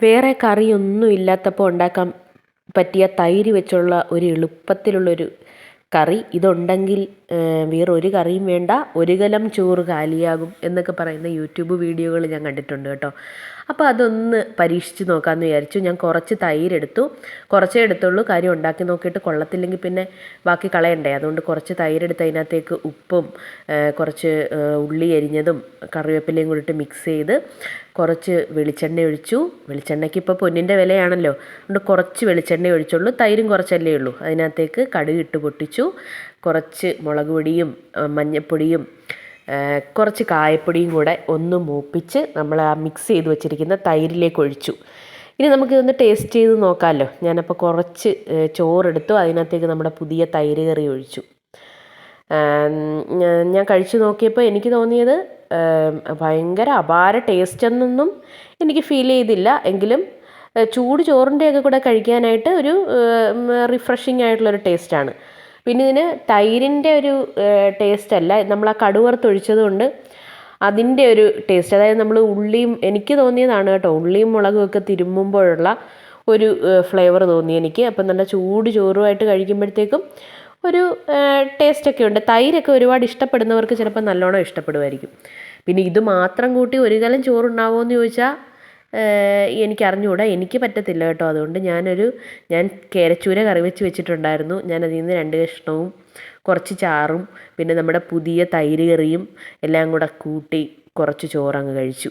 വേറെ കറിയൊന്നും ഇല്ലാത്തപ്പോൾ ഉണ്ടാക്കാൻ പറ്റിയ തൈര് വെച്ചുള്ള ഒരു എളുപ്പത്തിലുള്ളൊരു കറി ഇതുണ്ടെങ്കിൽ വേറെ ഒരു കറിയും വേണ്ട, ഒരു കലം ചോറ് കാലിയാകും എന്നൊക്കെ പറയുന്ന യൂട്യൂബ് വീഡിയോകൾ ഞാൻ കണ്ടിട്ടുണ്ട് കേട്ടോ. അപ്പോൾ അതൊന്ന് പരീക്ഷിച്ച് നോക്കാമെന്ന് വിചാരിച്ചു. ഞാൻ കുറച്ച് തൈരെടുത്തു, കുറച്ചേ എടുത്തുള്ളൂ. കാര്യം ഉണ്ടാക്കി നോക്കിയിട്ട് കൊള്ളത്തില്ലെങ്കിൽ പിന്നെ ബാക്കി കളയണ്ടേ. അതുകൊണ്ട് കുറച്ച് തൈരെടുത്ത് അതിനകത്തേക്ക് ഉപ്പും കുറച്ച് ഉള്ളി അരിഞ്ഞതും കറിവേപ്പിലയും കൂടിയിട്ട് മിക്സ് ചെയ്ത് കുറച്ച് വെളിച്ചെണ്ണ ഒഴിച്ചു. വെളിച്ചെണ്ണയ്ക്ക് ഇപ്പോൾ പൊന്നിൻ്റെ വിലയാണല്ലോ, അതുകൊണ്ട് കുറച്ച് വെളിച്ചെണ്ണ ഒഴിച്ചുള്ളൂ. തൈരും കുറച്ചല്ലേ ഉള്ളൂ. അതിനകത്തേക്ക് കടുക് ഇട്ട് പൊട്ടിച്ചു. കുറച്ച് മുളക് പൊടിയും മഞ്ഞൾപ്പൊടിയും കുറച്ച് കായപ്പൊടിയും കൂടെ ഒന്ന് മൂപ്പിച്ച് നമ്മൾ ആ മിക്സ് ചെയ്ത് വെച്ചിരിക്കുന്ന തൈരിലേക്ക് ഒഴിച്ചു. ഇനി നമുക്കിതൊന്ന് ടേസ്റ്റ് ചെയ്ത് നോക്കാമല്ലോ. ഞാനപ്പോൾ കുറച്ച് ചോറെടുത്തു, അതിനകത്തേക്ക് നമ്മുടെ പുതിയ തൈര് കറി ഒഴിച്ചു. ഞാൻ കഴിച്ചു നോക്കിയപ്പോൾ എനിക്ക് തോന്നിയത് ഭയങ്കര അപാര ടേസ്റ്റൊന്നും എനിക്ക് ഫീൽ ചെയ്തില്ല. എങ്കിലും ചൂട് ചോറിൻ്റെയൊക്കെ കൂടെ കഴിക്കാനായിട്ട് ഒരു റിഫ്രഷിങ് ആയിട്ടുള്ളൊരു ടേസ്റ്റാണ്. പിന്നെ ഇതിന് തൈരിൻ്റെ ഒരു ടേസ്റ്റ് അല്ല, നമ്മൾ ആ കടുവറുത്തൊഴിച്ചത് കൊണ്ട് അതിൻ്റെ ഒരു ടേസ്റ്റ്, അതായത് നമ്മൾ ഉള്ളിയും, എനിക്ക് തോന്നിയതാണ് കേട്ടോ, ഉള്ളിയും മുളകും ഒക്കെ തിരുമ്മുമ്പോഴുള്ള ഒരു ഫ്ലേവർ തോന്നി എനിക്ക്. അപ്പം നല്ല ചൂട് ചോറുമായിട്ട് കഴിക്കുമ്പോഴത്തേക്കും ഒരു ടേസ്റ്റൊക്കെ ഉണ്ട്. തൈരൊക്കെ ഒരുപാട് ഇഷ്ടപ്പെടുന്നവർക്ക് ചിലപ്പോൾ നല്ലോണം ഇഷ്ടപ്പെടുമായിരിക്കും. പിന്നെ ഇത് മാത്രം കൂട്ടി ഒരു കലം ചോറുണ്ടാവുമോ എന്ന് ചോദിച്ചാൽ എനിക്കറിഞ്ഞുകൂടാ, എനിക്ക് പറ്റത്തില്ല കേട്ടോ. അതുകൊണ്ട് ഞാൻ കേരച്ചൂര കറി വെച്ചിട്ടുണ്ടായിരുന്നു. ഞാൻ അതിൽ നിന്ന് 2 കഷ്ണവും കുറച്ച് ചാറും പിന്നെ നമ്മുടെ പുതിയ തൈര് കറിയും എല്ലാം കൂടെ കൂട്ടി കുറച്ച് ചോറങ്ങ് കഴിച്ചു.